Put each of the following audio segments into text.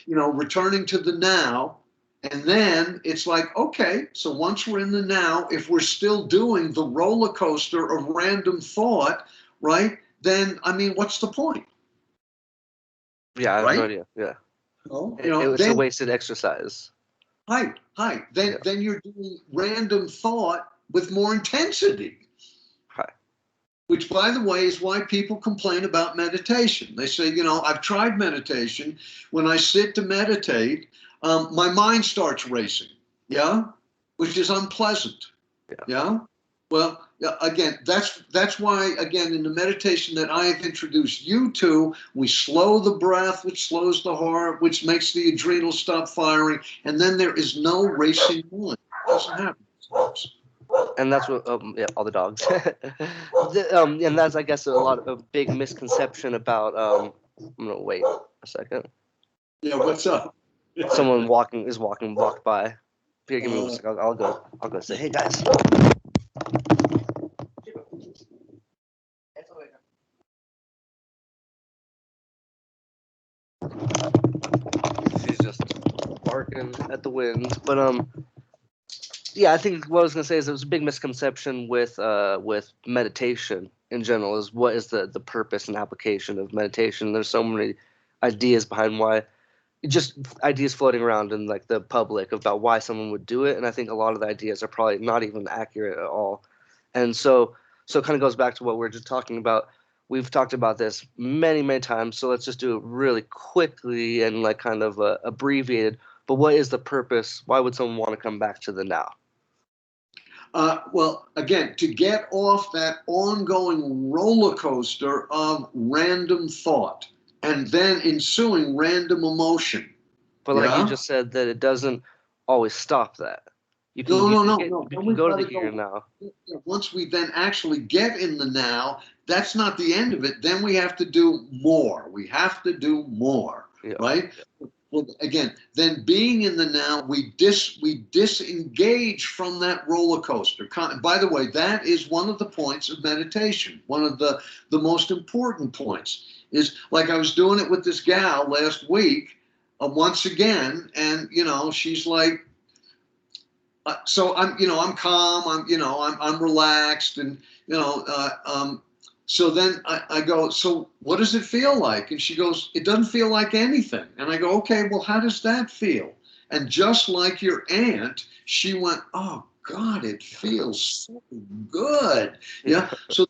returning to the now. And then it's like, okay, so once we're in the now, if we're still doing the roller coaster of random thought, right, then, I mean, what's the point? Yeah, I have no Right? idea. Yeah. It's a Then, wasted exercise. hi. Then, Yeah. then you're doing random thought with more intensity. Hi. Which, by the way, is why people complain about meditation. They say, I've tried meditation. When I sit to meditate, my mind starts racing. Yeah, which is unpleasant. Yeah. Yeah. Well, again, that's why, again, in the meditation that I have introduced you to, we slow the breath, which slows the heart, which makes the adrenals stop firing, and then there is no racing mind. It doesn't happen. And that's what yeah, all the dogs. And that's, I guess, a big misconception about I'm gonna wait a second. Yeah, what's up? Someone walked by. Here, give me one second. I'll go say, hey guys. She's just barking at the wind. But yeah, I think what I was gonna say is there was a big misconception with meditation in general is what is the purpose and application of meditation. There's so many ideas behind why, just ideas floating around in like the public about why someone would do it, and I think a lot of the ideas are probably not even accurate at all. And so it kind of goes back to what we are just talking about. We've talked about this many times, so let's just do it really quickly and like kind of abbreviated. But what is the purpose? Why would someone want to come back to the now? Well, again, to get off that ongoing roller coaster of random thought and then ensuing random emotion. But like you Yeah? just said, that it doesn't always stop that. No, no, no, You no. Then can we've go to got the to here go. and now. Once we then actually get in the now, that's not the end of it. Then we have to do more. We have to do more, Yeah. right? Well, again, then being in the now, we disengage from that roller coaster. By the way, that is one of the points of meditation. One of the most important points is, like, I was doing it with this gal last week, once again, and she's like, so I'm calm, I'm relaxed, and so then I go, so what does it feel like? And she goes, it doesn't feel like anything. And I go, okay, well, how does that feel? And just like your aunt, she went, oh God, it feels so good. Yeah. So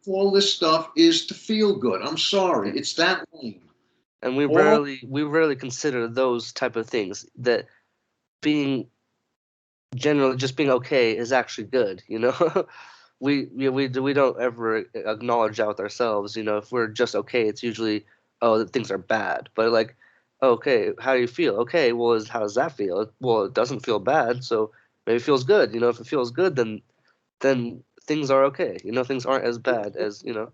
all this stuff is to feel good. I'm sorry, it's that lame. And All we rarely consider those type of things, that being generally just being okay is actually good, you know. We don't ever acknowledge that with ourselves, you know. If we're just okay, it's usually, oh, that things are bad. But like, okay, how do you feel? Okay, well, how does that feel? Well, it doesn't feel bad, so maybe it feels good, you know. If it feels good, then things are okay, you know. Things aren't as bad as, you know.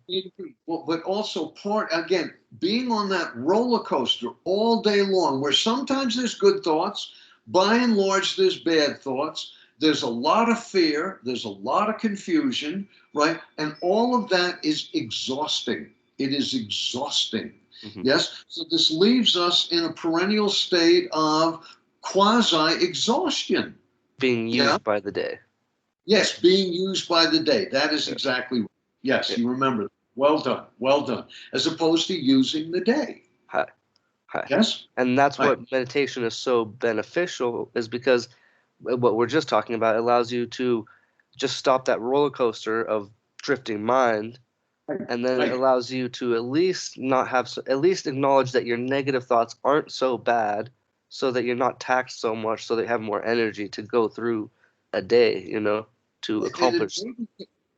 Well, but also part, again, being on that roller coaster all day long, where sometimes there's good thoughts, by and large there's bad thoughts, there's a lot of fear, there's a lot of confusion, right? And all of that is exhausting. It is exhausting. Hmm. Yes. So this leaves us in a perennial state of quasi exhaustion. Being Yeah. used by the day. Yes, being used by the day. That is Yeah. exactly right. Yes, Yeah. you remember. Well done. Well done. As opposed to using the day. Hi. Hi. Yes? And that's Right. what meditation is so beneficial, is because what we're just talking about allows you to just stop that roller coaster of drifting mind, and then it Right. allows you to at least not have at least acknowledge that your negative thoughts aren't so bad, so that you're not taxed so much, so that you have more energy to go through a day, you know, to And accomplish. maybe,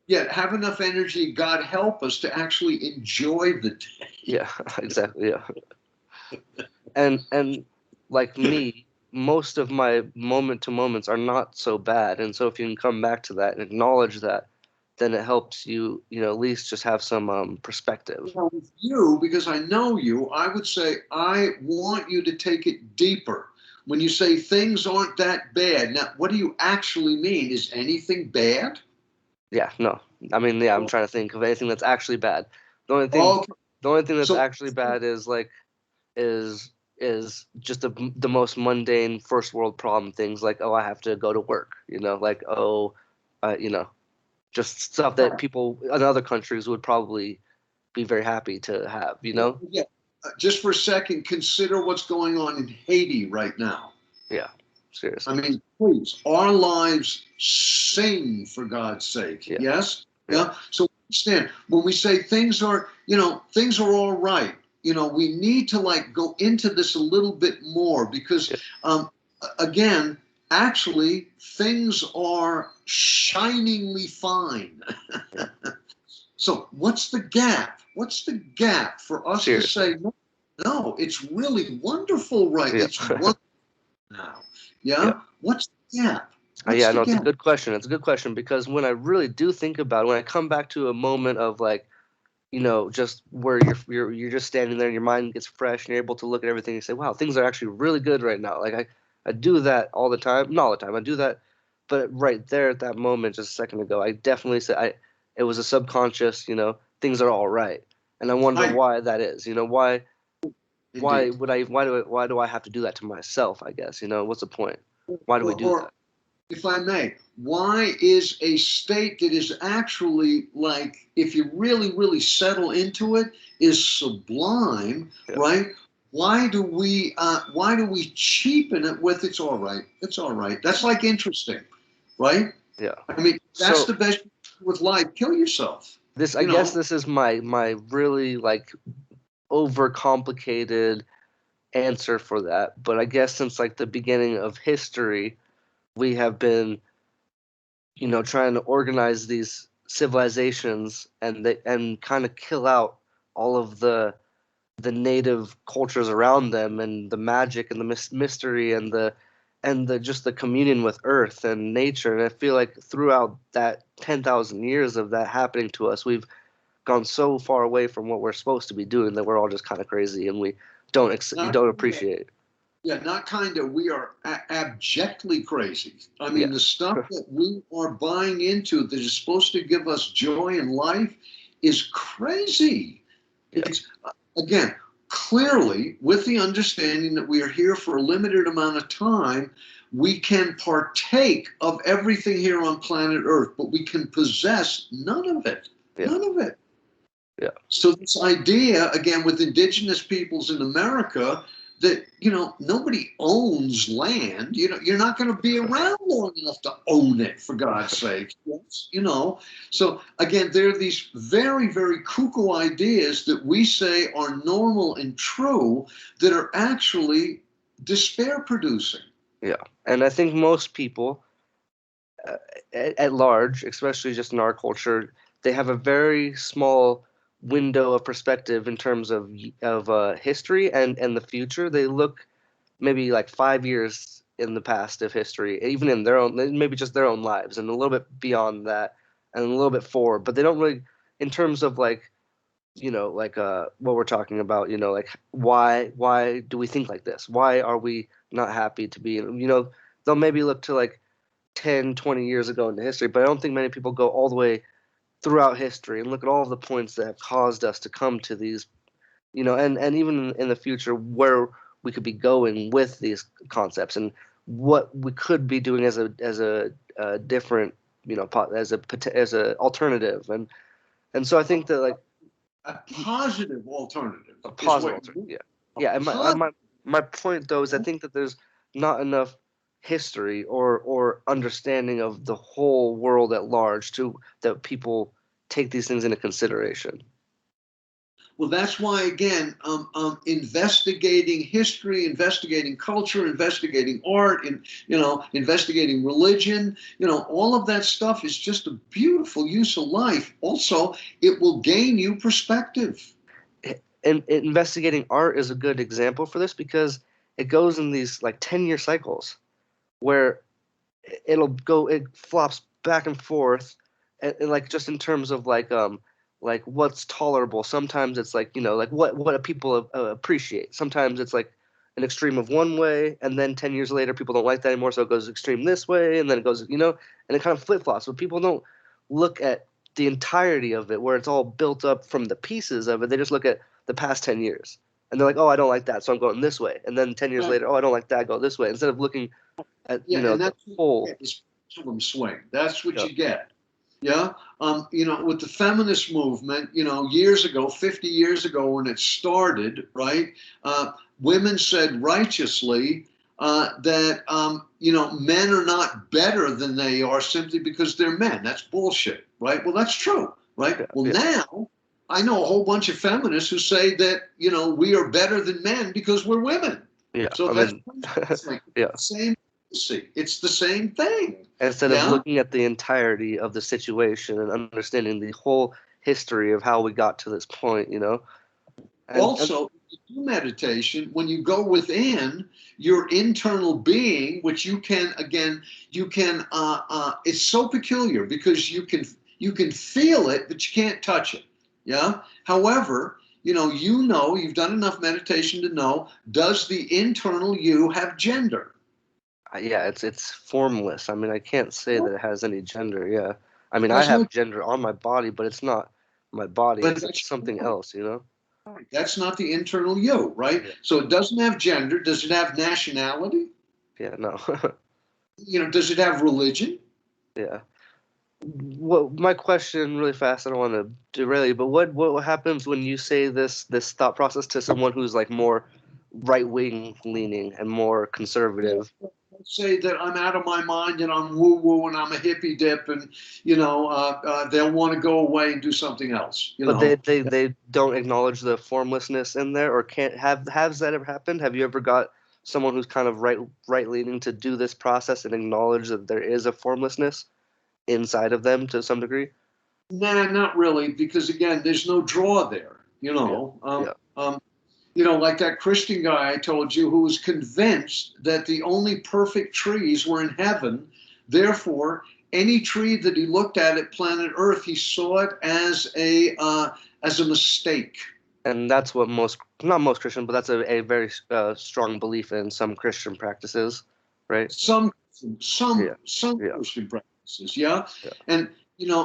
yeah, have enough energy, God help us, to actually enjoy the day. Yeah. Exactly. Yeah. And like me, most of my moment to moments are not so bad, and so if you can come back to that and acknowledge that, then it helps you, you know, at least just have some perspective. With you, because I know you, I would say I want you to take it deeper. When you say things aren't that bad, now what do you actually mean? Is anything bad? Yeah, no, I mean, yeah, I'm trying to think of anything that's actually bad. The only thing Okay. the only thing that's So actually bad is like is is just the most mundane first world problem things like, oh, I have to go to work, like, oh, just stuff that people in other countries would probably be very happy to have. Yeah. Just for a second, consider what's going on in Haiti right now. Yeah, I seriously. mean, please, our lives sing for God's sake. Yeah. Yes? Yeah. Yeah. So understand when we say things are all right, we need to like go into this a little bit more because again, actually things are shiningly fine. So what's the gap? What's the gap for us to say, no, it's really wonderful, right? Yeah. It's wonderful now. Yeah? Yeah. What's the gap? Yeah, no, it's a good question. It's a good question because when I really do think about it, when I come back to a moment of like, just where you're just standing there and your mind gets fresh and you're able to look at everything and say, wow, things are actually really good right now. Like I do that all the time. Not all the time. I do that, but right there at that moment, just a second ago, I definitely said it was a subconscious, things are all right. And I wonder why that is. Why do I have to do that to myself, I guess? What's the point? Why do we do that? If I may, why is a state that is actually like, if you really, really settle into it, is sublime, right? Why do we cheapen it with it's all right? It's all right. That's like interesting, right? Yeah. I mean, that's the best with life. Kill yourself. I guess this is my really like overcomplicated answer for that. But I guess since like the beginning of history, we have been, trying to organize these civilizations and kind of kill out all of the native cultures around them and the magic and the mystery and the just the communion with earth and nature. And I feel like throughout that 10,000 years of that happening to us, we've gone so far away from what we're supposed to be doing that we're all just kind of crazy and we don't appreciate it. Yeah, not kind of. We are abjectly crazy. I mean, the stuff that we are buying into that is supposed to give us joy in life is crazy. Yeah. It's, again, clearly, with the understanding that we are here for a limited amount of time, we can partake of everything here on planet Earth, but we can possess none of it. Yeah. None of it. Yeah. So this idea, again, with indigenous peoples in America, that nobody owns land. You're not going to be around long enough to own it, for God's sake. So again, there are these very, very cuckoo ideas that we say are normal and true that are actually despair producing. Yeah, and I think most people at large, especially just in our culture, they have a very small window of perspective in terms of history and the future. They look maybe like 5 years in the past of history, even in their own, maybe just their own lives, and a little bit beyond that, and a little bit forward. But they don't really, in terms of like, what we're talking about, like why do we think like this? Why are we not happy to be? They'll maybe look to like 10, 20 years ago into history, but I don't think many people go all the way throughout history and look at all of the points that have caused us to come to these, and even in the future where we could be going with these concepts and what we could be doing as a different, as a alternative, and so I think that like a positive alternative. A positive alternative, yeah. And my point though is I think that there's not enough history or understanding of the whole world at large that people take these things into consideration. Well, that's why, again, investigating history, investigating culture, investigating art, and investigating religion, all of that stuff is just a beautiful use of life. Also, it will gain you perspective. And investigating art is a good example for this because it goes in these like 10-year cycles where it flops back and forth, and like just in terms of like what's tolerable. Sometimes it's like like what people appreciate. Sometimes it's like an extreme of one way, and then 10 years later people don't like that anymore, so it goes extreme this way, and then it goes and it kind of flip flops. So people don't look at the entirety of it where it's all built up from the pieces of it. They just look at the past 10 years and they're like, oh, I don't like that, so I'm going this way. And then 10 years Right. later, oh, I don't like that, I go this way. Instead of looking at Yeah, the and that's whole. this pendulum swing. That's what Yeah. you get. Yeah. With the feminist movement, years ago, 50 years ago when it started, right? Women said righteously that, men are not better than they are simply because they're men. That's bullshit, right? Well, that's true, right? Yeah, Well, yeah. now I know a whole bunch of feminists who say that, we are better than men because we're women. Yeah, So I that's mean, it's like yeah. the same. It's the same thing. Instead of Yeah. looking at the entirety of the situation and understanding the whole history of how we got to this point, And Also, if you do meditation, when you go within your internal being, which you can it's so peculiar because you can feel it, but you can't touch it. Yeah. However, you've done enough meditation to know, does the internal you have gender? yeah, it's formless. I mean, I can't say that it has any gender. Yeah, I mean, I There's no, have gender on my body, but it's not my body. but It's that's something else, That's not the internal you, right? Yeah. So it doesn't have gender. Does it have nationality? Yeah, no. Does it have religion? Yeah. What my question really fast, I don't want to derail you, but what happens when you say this thought process to someone who's like more right wing leaning and more conservative? Say that I'm out of my mind and I'm woo woo and I'm a hippie dip and they'll want to go away and do something else. But they don't acknowledge the formlessness in there, or can't has that ever happened? Have you ever got someone who's kind of right leaning to do this process and acknowledge that there is a formlessness inside of them to some degree? Nah, not really, because again, there's no draw there. Like that Christian guy I told you who was convinced that the only perfect trees were in heaven. Therefore, any tree that he looked at planet Earth, he saw it as a mistake. And that's what not most Christian, but that's a very strong belief in some Christian practices, right? Some Yeah. Christian practices, yeah. Yeah. And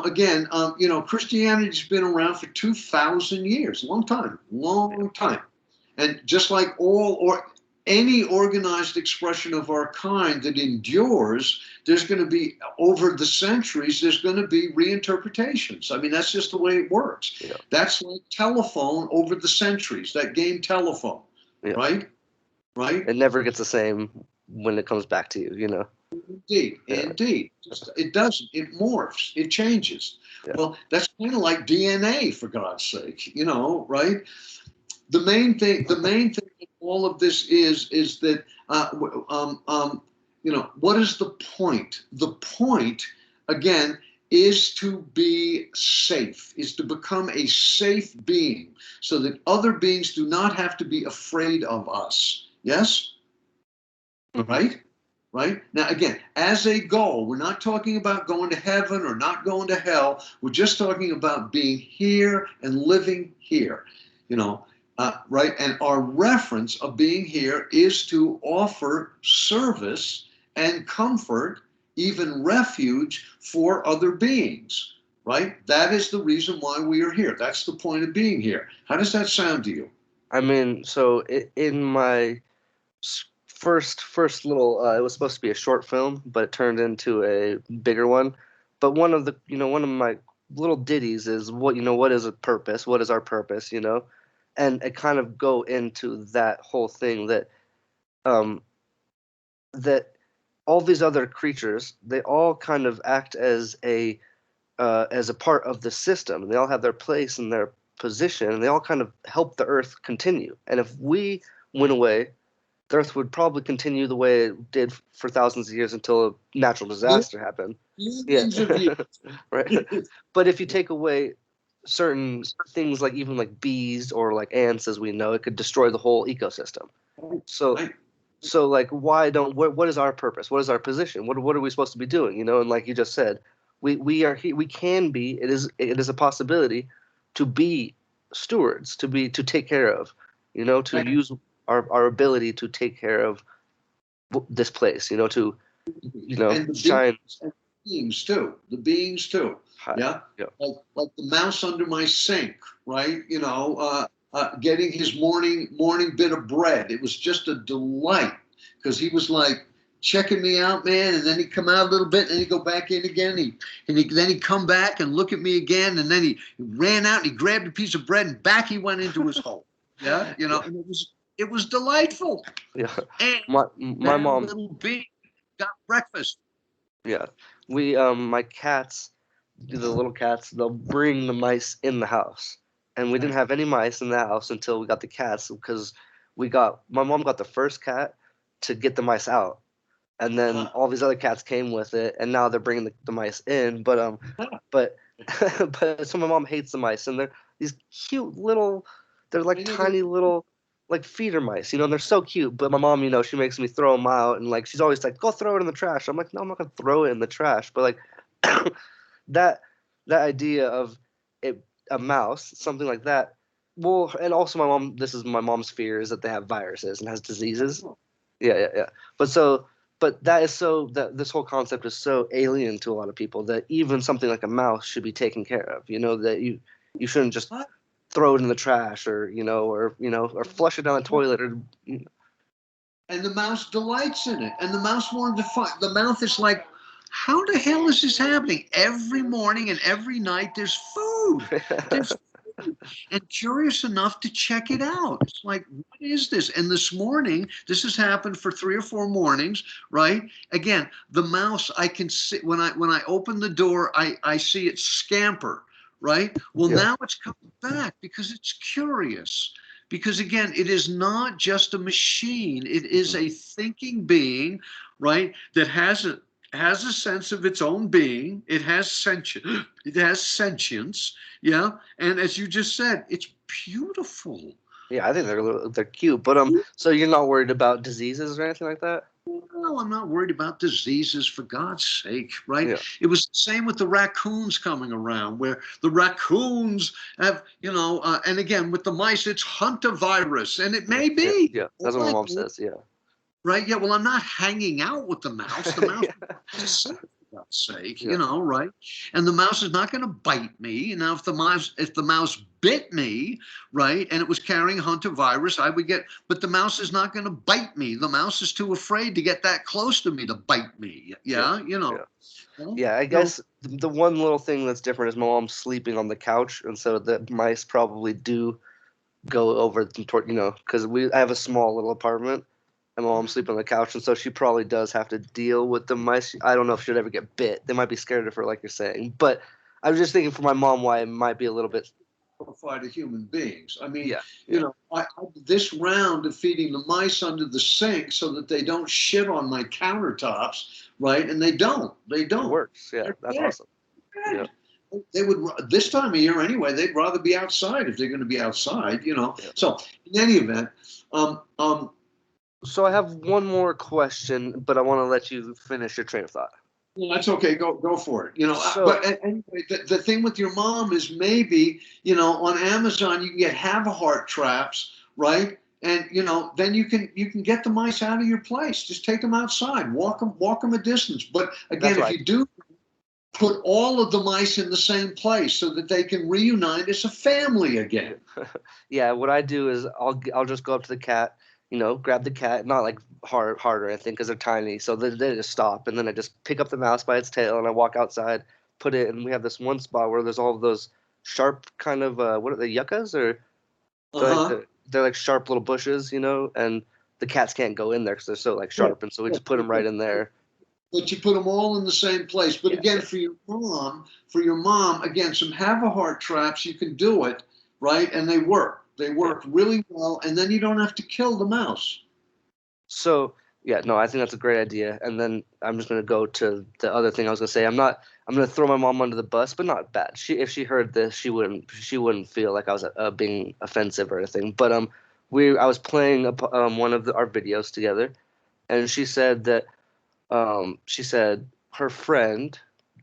again, Christianity's been around for 2,000 years, long time. And just like any organized expression of our kind that endures, there's going to be, over the centuries, there's going to be reinterpretations. I mean, that's just the way it works. Yeah. That's like telephone over the centuries, that game telephone, Yeah. right? It never gets the same when it comes back to you, Indeed. It doesn't. It morphs. It changes. Yeah. Well, that's kind of like DNA, for God's sake, right? The main thing in all of this is that what is the point? The point, again, is to be safe, is to become a safe being, so that other beings do not have to be afraid of us. Yes? Mm-hmm. Right? Now, again, as a goal, we're not talking about going to heaven or not going to hell. We're just talking about being here and living here, right? And our reference of being here is to offer service and comfort, even refuge for other beings, right? That is the reason why we are here. That's the point of being here. How does that sound to you? I mean, so in my first little, it was supposed to be a short film, but it turned into a bigger one. But one of my little ditties is what is a purpose? What is our purpose? And it kind of go into that whole thing that that all these other creatures, they all kind of act as a part of the system, and they all have their place and their position, and they all kind of help the Earth continue. And if we went away, the Earth would probably continue the way it did for thousands of years until a natural disaster happened. Yeah. Right. But if you take away certain things, like even like bees or like ants, as we know, it could destroy the whole ecosystem. So like, what is our purpose? What is our position? What are we supposed to be doing? And like you just said, we are here. We can be. It is a possibility to be stewards, to take care of, to use our ability to take care of this place, to and shine. The beings too. Yeah. Yeah. Like the mouse under my sink, right? getting his morning bit of bread. It was just a delight because he was like checking me out, man, and then he'd come out a little bit, and then he'd go back in again, then he'd come back and look at me again, and then he ran out and he grabbed a piece of bread and back he went into his hole. Yeah, and it was delightful. Yeah. And My mom, little being got breakfast. yeah. We my cats, the little cats, they'll bring the mice in the house. And we didn't have any mice in the house until we got the cats because my mom got the first cat to get the mice out. And then all these other cats came with it, and now they're bringing the mice in. But but so my mom hates the mice, and they're these cute little, they're like tiny little like feeder mice, they're so cute. But my mom, she makes me throw them out, and like she's always like, go throw it in the trash. I'm like, no, I'm not gonna throw it in the trash. But like that idea of a mouse, something like that. Well, and also this is my mom's fear is that they have viruses and has diseases. Yeah. But that this whole concept is so alien to a lot of people that even something like a mouse should be taken care of. That you shouldn't just throw it in the trash or flush it down the toilet or. And the mouse delights in it, and the mouse wanted to find. The mouth is like, how the hell is this happening? Every morning and every night there's food. There's food. And curious enough to check it out. It's like, what is this? And this morning, this has happened for 3 or 4 mornings, right? Again, the mouse, I can see when I open the door, I see it scamper, right? Well, now it's coming back because it's curious. Because again, it is not just a machine. It is a thinking being, right? That has a sense of its own being. It has sentience. Yeah. And as you just said, it's beautiful. Yeah, I think they're cute. But so you're not worried about diseases or anything like that? Well, I'm not worried about diseases, for God's sake, right? Yeah. It was the same with the raccoons coming around, where the raccoons have, and again, with the mice, it's hantavirus, and it may be. Yeah, that's what my mom says, yeah. Right, yeah, well, I'm not hanging out with the mouse. The mouse is sick, for God's sake, right? And the mouse is not going to bite me. Now, if the mouse bit me, right, and it was carrying hantavirus, I would get, but the mouse is not going to bite me. The mouse is too afraid to get that close to me to bite me. Yeah. Yeah, I guess the one little thing that's different is my mom's sleeping on the couch, and so the mice probably do go over toward, because I have a small little apartment, and my mom's sleeping on the couch, and so she probably does have to deal with the mice. I don't know if she'd ever get bit. They might be scared of her, like you're saying. But I was just thinking for my mom why it might be a little bit to human beings. I mean, this round of feeding the mice under the sink so that they don't shit on my countertops, right? And they don't. It works. Yeah, that's awesome. Yeah. They would, this time of year anyway, they'd rather be outside if they're going to be outside, So in any event, so I have one more question, but I want to let you finish your train of thought. Well, that's okay. Go for it. But anyway, the thing with your mom is maybe, on Amazon you can get have-a-heart traps, right? And then you can get the mice out of your place. Just take them outside, walk them a distance. But again, if you do, put all of the mice in the same place so that they can reunite as a family again. Yeah, what I do is I'll just go up to the cat, grab the cat, not like hard or anything because they're tiny. So they just stop, and then I just pick up the mouse by its tail and I walk outside, put it, and we have this one spot where there's all of those sharp kind of what are they, yuccas or they're like sharp little bushes, and the cats can't go in there because they're so like sharp, and so we just put them right in there. But you put them all in the same place. But again, for your mom, again, some have-a-heart traps, you can do it, right? And they work. They work really well, and then you don't have to kill the mouse. So, yeah, no, I think that's a great idea. And then I'm just going to go to the other thing I was going to say. I'm going to throw my mom under the bus, but not bad. If she heard this, she wouldn't feel like I was being offensive or anything. But I was playing one of our videos together, and she said that her friend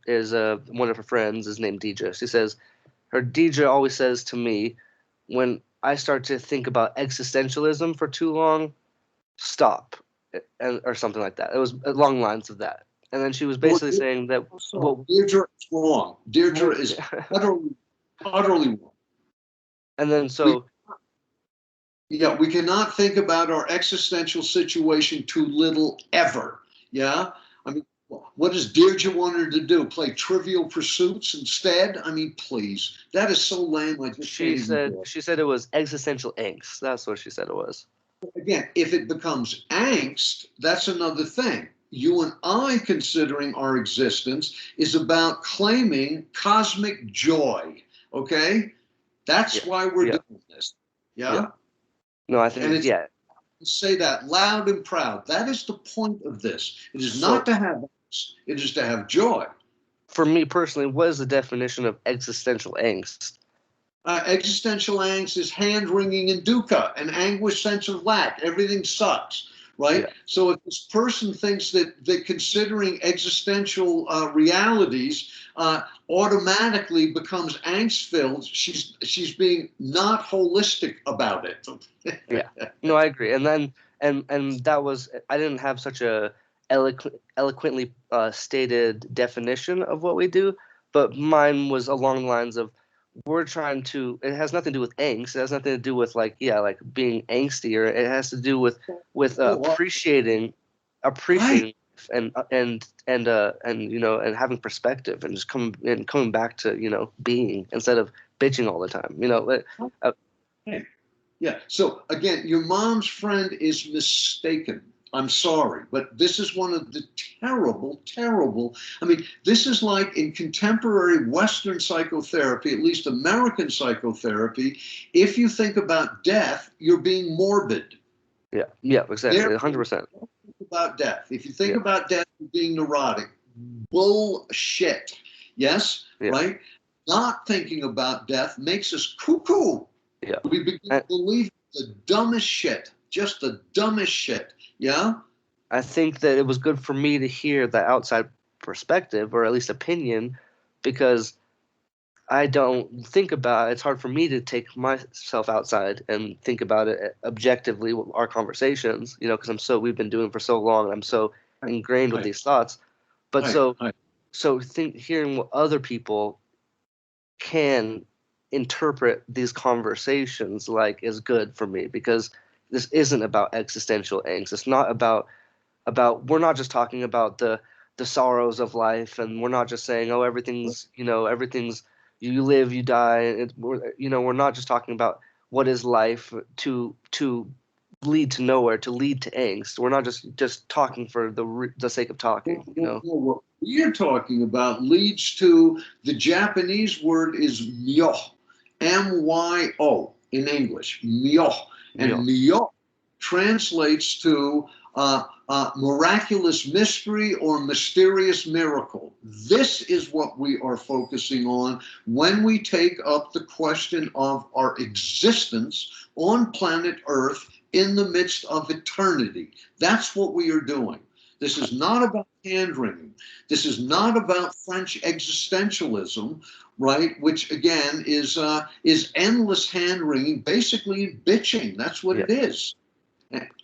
is one of her friends is named Deidre. She says her Deidre always says to me, when I start to think about existentialism for too long, stop, or something like that. It was along lines of that. And then she was basically saying that Deirdre is wrong. Deirdre is utterly wrong. And then so Yeah, we cannot think about our existential situation too little ever. Yeah. I mean, what does Deirdre want her to do? Play Trivial Pursuits instead? I mean, please. That is so lame. I just can't even do it. She said it was existential angst. That's what she said it was. Again, if it becomes angst, that's another thing. You and I considering our existence is about claiming cosmic joy. Okay? Yeah. That's why we're Yeah. doing this. Yeah. Yeah? No, I And think it's yeah. say that loud and proud. That is the point of this. It is not So to have angst, it is to have joy. for me personally, what is the definition of existential angst? Existential angst is hand wringing and dukkha, an anguished sense of lack. Everything sucks, right? Yeah. So if this person thinks that considering existential realities automatically becomes angst filled, she's being not holistic about it. Yeah. No, I agree. And then and that was I didn't have such a eloquently stated definition of what we do, but mine was along the lines of we're trying to. It has nothing to do with angst. It has nothing to do with like like being angsty, or it has to do with Oh, right. appreciating and and having perspective and just coming back to being instead of bitching all the time. Uh, Yeah. So again, your mom's friend is mistaken. I'm sorry, but this is one of the terrible, terrible. I mean, this is like in contemporary Western psychotherapy, at least American psychotherapy. If you think about death, you're being morbid. yeah, yeah, exactly, Therefore, 100%. think about death. If you think Yeah, about death, you're being neurotic. Bullshit. Yes, yeah, right? Not thinking about death makes us cuckoo. yeah. We begin to And believe the dumbest shit, just the dumbest shit. Yeah. I think that it was good for me to hear the outside perspective, or at least opinion, because I don't think about it. It's hard for me to take myself outside and think about it objectively with our conversations, because we've been doing it for so long and I'm so Right, ingrained with right, these thoughts. But right, so right. so think hearing what other people can interpret these conversations like is good for me because this isn't about existential angst. It's not about we're not just talking about the sorrows of life, and we're not just saying, oh, everything's you live, you die. We're not just talking about what is life to lead to nowhere, to lead to angst. We're not just talking for the sake of talking. What we're talking about leads to the Japanese word is myo, M-Y-O in English, myo. Yeah, And myo translates to miraculous mystery or mysterious miracle. This is what we are focusing on when we take up the question of our existence on planet Earth in the midst of eternity. That's what we are doing. This is not about hand wringing. This is not about French existentialism, right? Which again is endless hand wringing, basically bitching. That's what yeah, it is.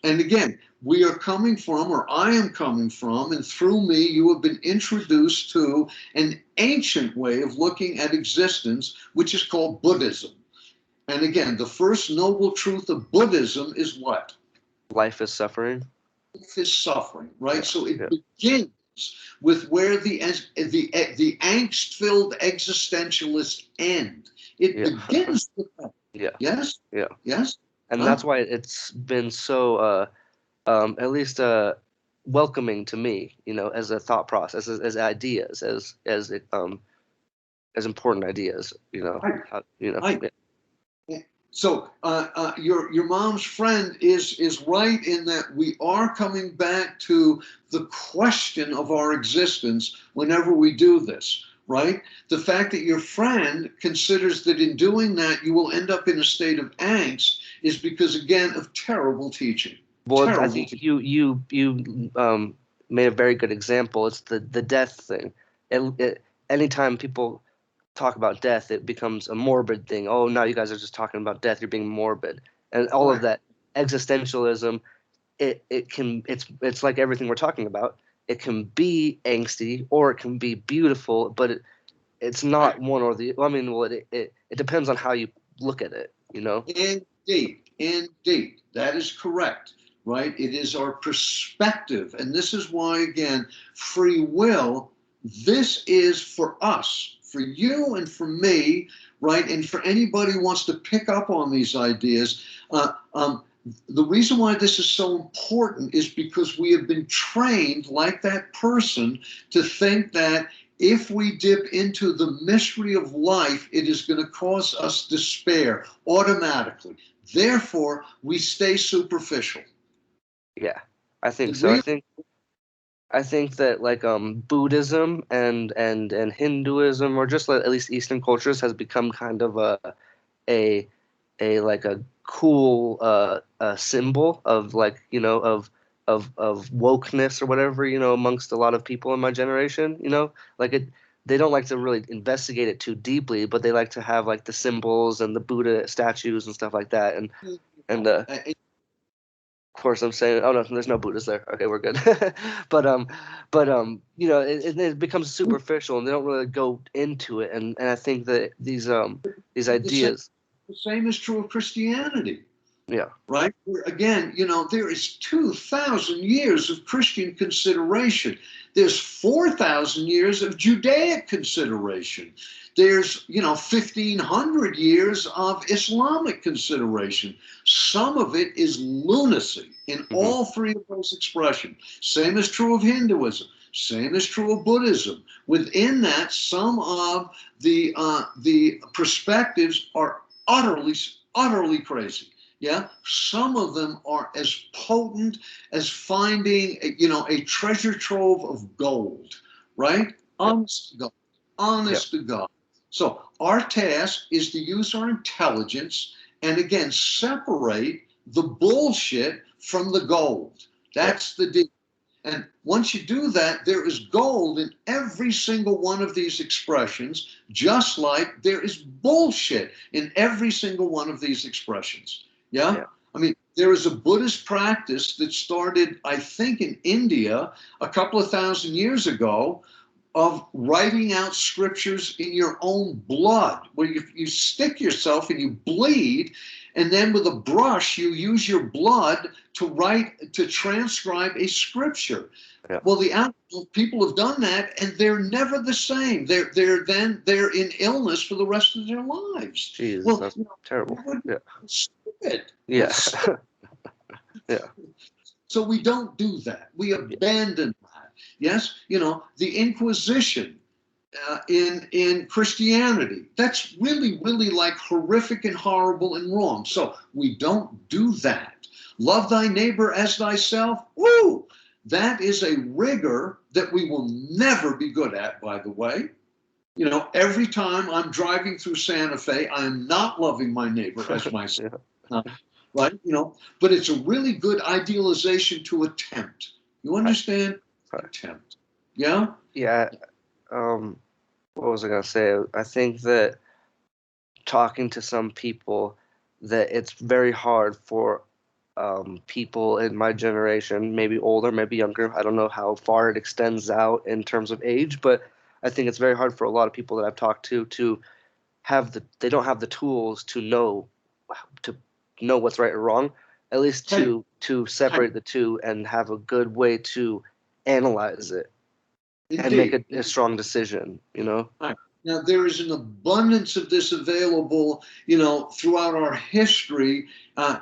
And again, we are coming from, or I am coming from, and through me, you have been introduced to an ancient way of looking at existence, which is called Buddhism. And again, the first noble truth of Buddhism is what? life is suffering. Life is suffering, right? Yeah, So it yeah, begins with where the angst-filled existentialists end. It yeah, begins with that. yeah, Yes, yeah. yes, And huh? that's why it's been so at least welcoming to me, as a thought process, as ideas, as important ideas, Right, right. yeah, So your mom's friend is right in that we are coming back to the question of our existence whenever we do this, right? The fact that your friend considers that in doing that you will end up in a state of angst is because again of terrible teaching, Well, I terrible think teaching. you made a very good example. It's the death thing. Anytime people talk about death, it becomes a morbid thing. Oh, now you guys are just talking about death. You're being morbid, and all of Right. that existentialism. It's like everything we're talking about. It can be angsty or it can be beautiful, but it's not one or the. I mean, well, it depends on how you look at it. Indeed, Indeed, that is correct, right? It is our perspective. And this is why, again, free will, this is for us, for you and for me, right? And for anybody who wants to pick up on these ideas. The reason why this is so important is because we have been trained, like that person, to think that if we dip into the mystery of life, it is going to cause us despair automatically. Therefore, we stay superficial. Yeah, I think The so. real I think that like Buddhism and Hinduism, or just like at least Eastern cultures, has become kind of a like a cool symbol of, like, of wokeness or whatever, amongst a lot of people in my generation. Like it, they don't like to really investigate it too deeply, but they like to have like the symbols and the Buddha statues and stuff like that. And uh, of course, I'm saying, oh no, there's no Buddhas there. Okay, we're good. but it becomes superficial, and they don't really go into it. And I think that these the same, ideas, the same is true of Christianity. yeah, Right? Where, again, there is 2,000 years of Christian consideration. There's 4,000 years of Judaic consideration. There's, 1,500 years of Islamic consideration. Some of it is lunacy in all three of those expressions. Same is true of Hinduism. Same is true of Buddhism. Within that, some of the perspectives are utterly crazy. Yeah, some of them are as potent as finding, a treasure trove of gold, right? yep, Honest to God. yep, Honest to God. So our task is to use our intelligence and again separate the bullshit from the gold. yep, That's the deal. And once you do that, there is gold in every single one of these expressions, just like there is bullshit in every single one of these expressions. Yeah? yeah, I mean, there is a Buddhist practice that started, I think, in India a couple of thousand years ago of writing out scriptures in your own blood, where you stick yourself and you bleed, and then with a brush you use your blood to transcribe a scripture. yeah. Well, the people have done that, and they're never the same. They're in illness for the rest of their lives. Jesus, Well, that's terrible. Yeah, stupid. yeah, yeah, So we don't do that. We yeah, abandon that. Yes, the Inquisition in Christianity. That's really like horrific and horrible and wrong. So we don't do that. Love thy neighbor as thyself. Woo! That is a rigor that we will never be good at, by the way. Every time I'm driving through Santa Fe, I am not loving my neighbor as myself. yeah. Right? But it's a really good idealization to attempt. You Right, understand? right. Attempt. Yeah? Yeah. Um, what was I gonna say? I think that talking to some people, that it's very hard for people in my generation, maybe older, maybe younger. I don't know how far it extends out in terms of age, but I think it's very hard for a lot of people that I've talked to they don't have the tools to know what's right or wrong, at least Hey, to hey, separate the two and have a good way to analyze it and make indeed. a strong decision. Right. Now, there is an abundance of this available, throughout our history. As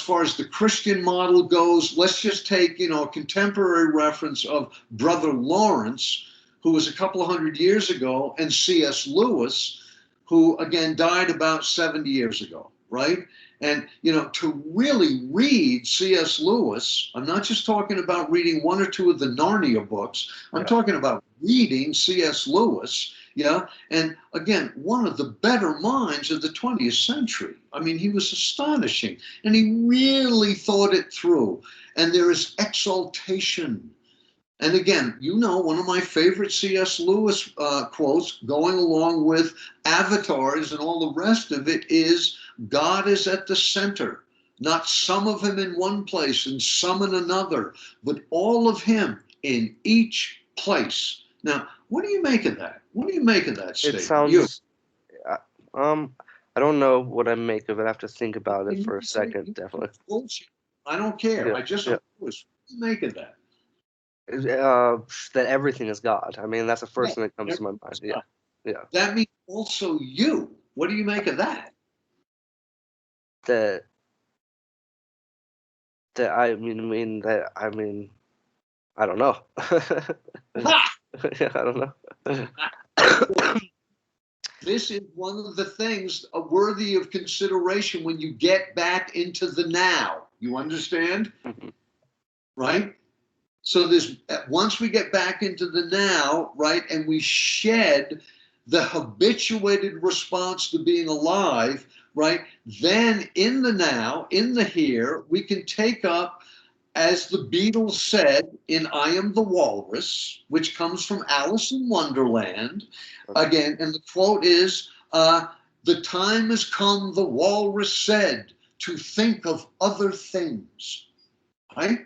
far as the Christian model goes, let's just take, a contemporary reference of Brother Lawrence, who was a couple of hundred years ago, and C.S. Lewis, who again died about 70 years ago, right? And, to really read C.S. Lewis, I'm not just talking about reading one or two of the Narnia books, I'm Yeah. talking about reading C.S. Lewis, yeah? And again, one of the better minds of the 20th century. I mean, he was astonishing, and he really thought it through. And there is exaltation. And again, one of my favorite C.S. Lewis quotes, going along with avatars and all the rest of it, is God is at the center, not some of him in one place and some in another, but all of him in each place. Now, what do you make of that? What do you make of that It statement? You. sounds, uh, um, I don't know what I make of it. I have to think about it And for you a say, second, definitely. bullshit. I don't care. Yeah, I just yeah. what do you make of that? That everything is God. I mean, that's the first Yeah, thing that comes to my mind. everything's Yeah, God. yeah. That means also you. What do you make of that? That that I mean, I don't know. Ha! Yeah, I don't know. This is one of the things worthy of consideration when you get back into the now. You understand? Mhm. Right? So there's once we get back into the now, right, and we shed the habituated response to being alive, right, then in the now, in the here, we can take up, as the Beatles said in I Am the Walrus, which comes from Alice in Wonderland, again, and the quote is, the time has come, the walrus said, to think of other things, right?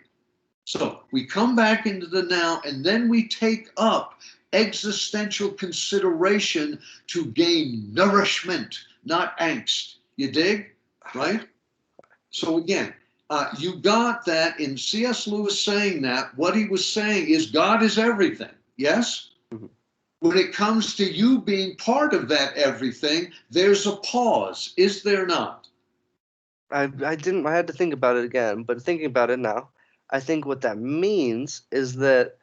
So we come back into the now, and then we take up existential consideration to gain nourishment, not angst. You dig? Right? So again, you got that in C.S. Lewis saying that. What he was saying is God is everything. Yes? Mhm. When it comes to you being part of that everything, there's a pause. Is there not? I had to think about it again, but thinking about it now, I think what that means is that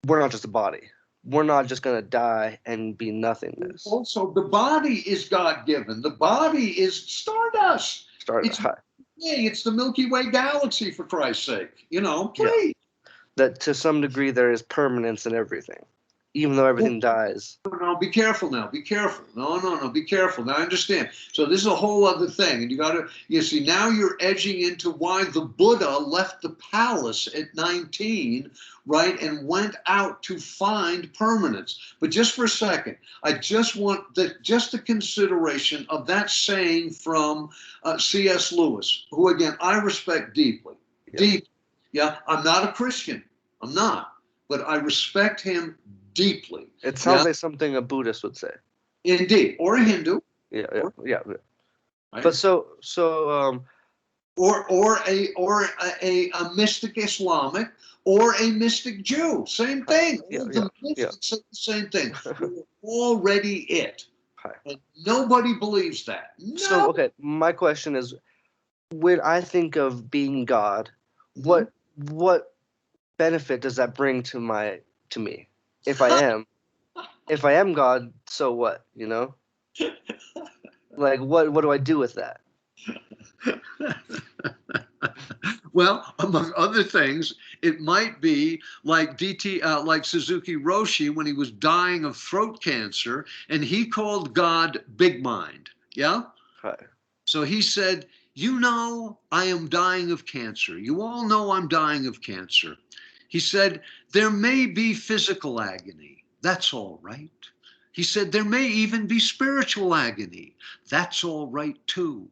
we're not just a body. We're not just gonna die and be nothingness. Also, the body is God given. The body is stardust. Start It's Hey, it's the Milky Way galaxy, for Christ's sake. Yeah. Please. That to some degree there is permanence in everything, even though everything dies. No, be careful now. Be careful. No. Be careful. Now, I understand. So this is a whole other thing, and you see, now you're edging into why the Buddha left the palace at 19, right, and went out to find permanence. But just for a second, I just want just the consideration of that saying from C.S. Lewis, who again I respect deeply, Yeah. deep. Yeah, I'm not a Christian. I'm not, but I respect him deeply. It sounds like something a Buddhist would say. Indeed, or a Hindu, Yeah. right? But so or a mystic Islamic, or a mystic Jew. Same thing. All the mystics say the same thing. We're already it. And nobody believes that. No. So okay, my question is, when I think of being God, Mhm. what benefit does that bring to me? If I am God, so what? Like what do I do with that? Well, among other things, it might be like like Suzuki Roshi when he was dying of throat cancer, and he called God Big Mind. Yeah. Right. So he said, I am dying of cancer. You all know I'm dying of cancer. He said, there may be physical agony. That's all right. He said, there may even be spiritual agony. That's all right too.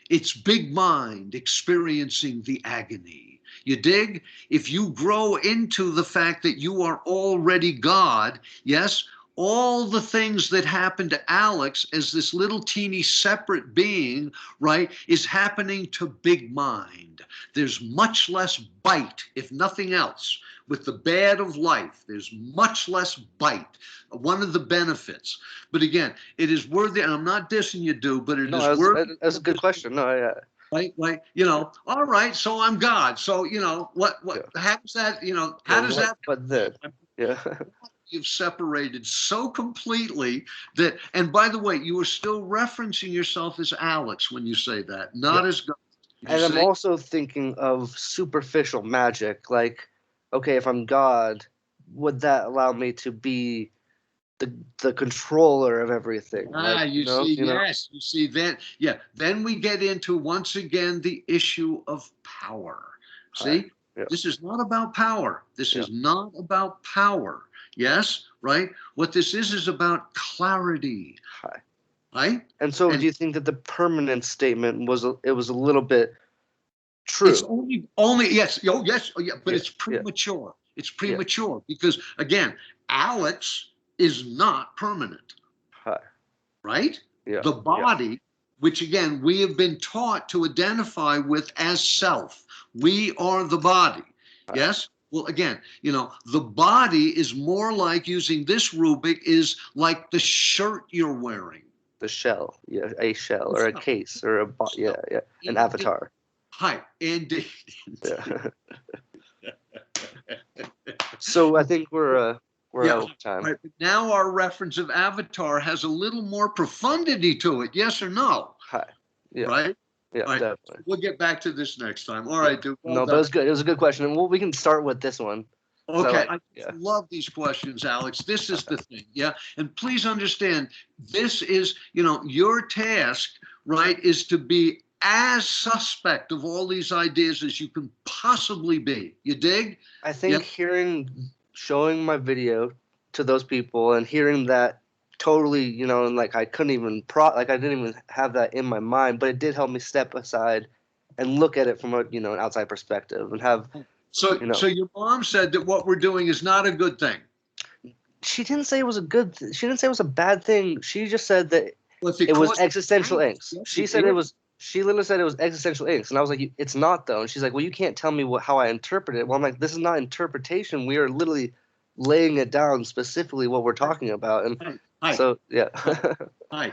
It's big mind experiencing the agony. You dig? If you grow into the fact that you are already God, yes, all the things that happened to Alex as this little teeny separate being, right, is happening to big mind. There's much less bite, if nothing else, with the bad of life. There's much less bite. One of the benefits. But again, it is worthy, and I'm not dissing you, dude, but it is worthy. That's a good question. No, yeah. Right, all right, so I'm God. So, what, how does that, how does that, But then, yeah. you've separated so completely that, and by the way, you are still referencing yourself as Alex when you say that, not as God. And I'm also thinking of superficial magic. Like, okay, if I'm God, would that allow me to be the controller of everything? Like, Yes, you see, then we get into, once again, the issue of power. See, this is not about power. This is not about power. Yes, right? What this is about clarity. Right? And so, do you think that the permanent statement was a little bit true? It's only yes, but it's premature. It's premature because again, Alex is not permanent. Right? Yeah. The body, which again, we have been taught to identify with as self. We are the body. Right. Yes? Well, again, the body is more like, using this rubric, is like the shirt you're wearing. The shell, yeah, a shell or a case or an avatar. Hi, indeed. Yeah. So I think we're out of time. Right. Now our reference of avatar has a little more profundity to it. Yes or no? Hi. Yeah. Right? Yeah, right. definitely. We'll get back to this next time. All right, dude. Well, no, but it was good. It was a good question. And we can start with this one. Okay, I love these questions, Alex. This is the thing, yeah? And please understand, this is, your task, right, is to be as suspect of all these ideas as you can possibly be. You dig? I think showing my video to those people and hearing that totally, and like I couldn't even I didn't even have that in my mind, but it did help me step aside and look at it from an outside perspective and have. So your mom said that what we're doing is not a good thing. She didn't say it was a good. She didn't say it was a bad thing. She just said that it was existential angst. She said it was. She literally said it was existential angst, and I was like, "It's not though." And she's like, "Well, you can't tell me how I interpret it." Well, I'm like, "This is not interpretation. We are literally laying it down specifically what we're talking about." And so, yeah. Right.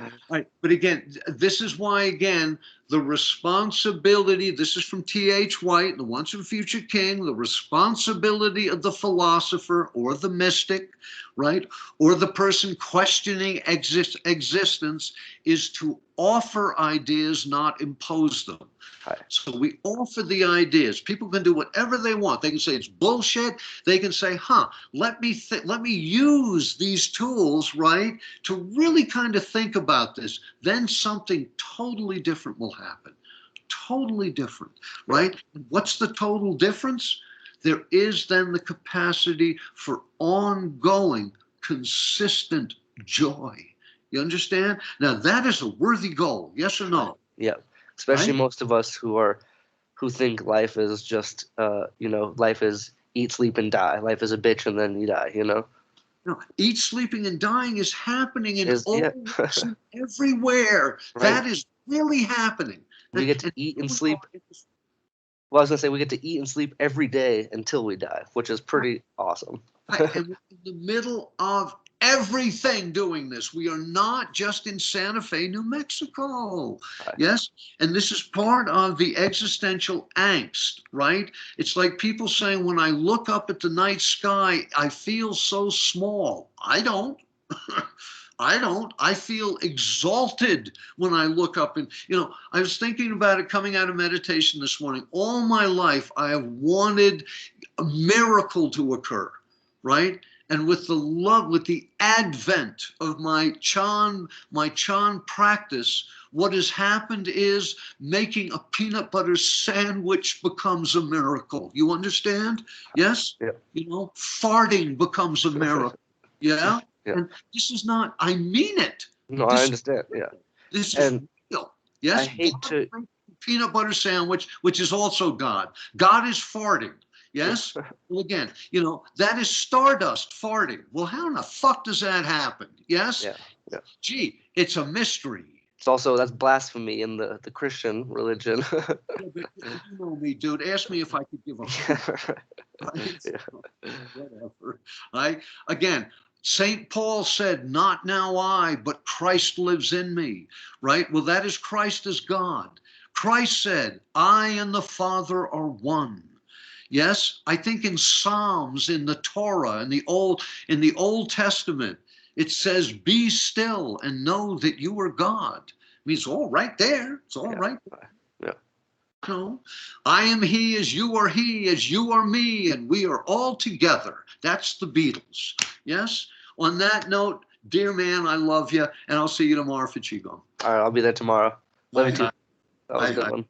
But again, this is why, again, the responsibility, this is from T.H. White, the Once and Future King, the responsibility of the philosopher or the mystic, right, or the person questioning existence is to offer ideas, not impose them. So we offer the ideas. People can do whatever they want. They can say it's bullshit. They can say, let me use these tools, right, to really kind of think about this. Then something totally different will happen. Totally different, right? And what's the total difference? There is then the capacity for ongoing, consistent joy. You understand? Now that is a worthy goal. Yes or no? Yeah. Especially most of us who think life is just, life is eat, sleep, and die. Life is a bitch, and then you die. No, eat, sleeping, and dying is happening in everywhere. Right. That is really happening. We get to eat and sleep. Well, I was gonna say we get to eat and sleep every day until we die, which is pretty awesome. And we're in the middle of everything doing this. We are not just in Santa Fe, New Mexico. Yes? And this is part of the existential angst, right? It's like people saying, when I look up at the night sky, I feel so small. I don't. I feel exalted when I look up and, I was thinking about it coming out of meditation this morning. All my life, I have wanted a miracle to occur, right? And with the advent of my Chan practice, what has happened is making a peanut butter sandwich becomes a miracle. You understand? Yes? Yeah. Farting becomes a miracle. Yeah? Yeah. And this is not, I mean it. No, I understand. Yeah. This is real. Yes? I hate to peanut butter sandwich, which is also God. God is farting. Yes? Well, again, that is stardust farting. Well, how in the fuck does that happen? Yes? Yeah. Gee, it's a mystery. It's also, that's blasphemy in the Christian religion. You know me, dude. Ask me if I could give a whatever. Right? Again, St. Paul said, not now I, but Christ lives in me. Right? Well, that is Christ as God. Christ said, I and the Father are one. Yes, I think in Psalms, in the Torah, in the Old Testament, it says, "Be still and know that you are God." It means it's all right there. It's all right there. Yeah. No, I am He as you are He, as you are me, and we are all together. That's the Beatles. Yes. On that note, dear man, I love you, and I'll see you tomorrow for Qigong. All right, I'll be there tomorrow. Love you too. That was a good one.